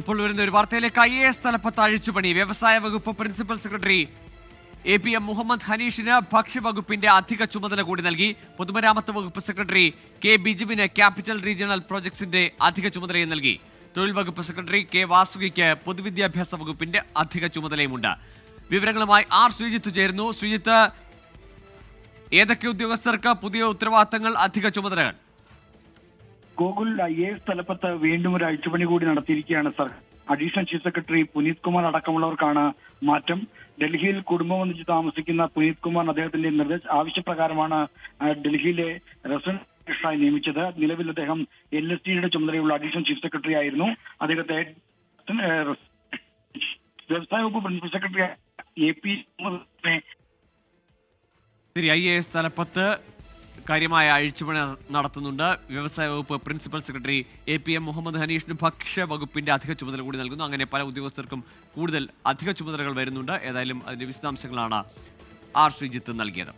ഇപ്പോൾ വരുന്ന ഒരു വാർത്തയിലേക്ക് IAS തലപ്പത്ത് അഴിച്ചുപണി. വ്യവസായ വകുപ്പ് പ്രിൻസിപ്പൽ സെക്രട്ടറി APM മുഹമ്മദ് ഹനീഷിന് ഭക്ഷ്യവകുപ്പിന്റെ അധിക ചുമതല കൂടി നൽകി. പൊതുമരാമത്ത് വകുപ്പ് സെക്രട്ടറി K ബിജുവിന് ക്യാപിറ്റൽ റീജിയണൽ പ്രോജക്ട്സിന്റെ അധിക ചുമതലയും നൽകി. തൊഴിൽ വകുപ്പ് സെക്രട്ടറി K വാസുകിക്ക് പൊതുവിദ്യാഭ്യാസ വകുപ്പിന്റെ അധിക ചുമതലയുമുണ്ട്. വിവരങ്ങളുമായി R ശ്രീജിത്ത് ചേരുന്നു. ശ്രീജിത്ത്, ഏതൊക്കെ ഉദ്യോഗസ്ഥർക്ക് പുതിയ ഉത്തരവാദിത്തങ്ങൾ, അധിക ചുമതലകൾ? ഗോകുൽ, IAS തലപ്പത്ത് വീണ്ടും ഒരു അഴിച്ചുപണി കൂടി നടത്തിയിരിക്കുകയാണ് sir. Additional chief secretary Puneet Kumar അടക്കമുള്ളവർക്കാണ് മാറ്റം. ഡൽഹിയിൽ കുടുംബം ഒന്നിച്ച് താമസിക്കുന്ന പുനീത് കുമാർ അദ്ദേഹത്തിന്റെ ആവശ്യപ്രകാരമാണ് ഡൽഹിയിലെ റെസിഡന്റ് നിയമിച്ചത്. നിലവിൽ അദ്ദേഹം LSTയുടെ ചുമതലയുള്ള അഡീഷണൽ ചീഫ് സെക്രട്ടറി ആയിരുന്നു. അദ്ദേഹത്തെ വ്യവസായ വകുപ്പ് പ്രിൻസിപ്പൽ സെക്രട്ടറി AP IAS തലപ്പത്ത് കാര്യമായ അഴിച്ചുപണി നടത്തുന്നുണ്ട്. വ്യവസായ വകുപ്പ് പ്രിൻസിപ്പൽ സെക്രട്ടറി APM മുഹമ്മദ് ഹനീഷിന് ഭക്ഷ്യ വകുപ്പിന്റെ അധിക ചുമതല കൂടി നൽകുന്നു. അങ്ങനെ പല ഉദ്യോഗസ്ഥർക്കും കൂടുതൽ അധിക ചുമതലകൾ വരുന്നുണ്ട്. ഏതായാലും അതിന്റെ വിശദാംശങ്ങളാണ് R ശ്രീജിത്ത് നൽകിയത്.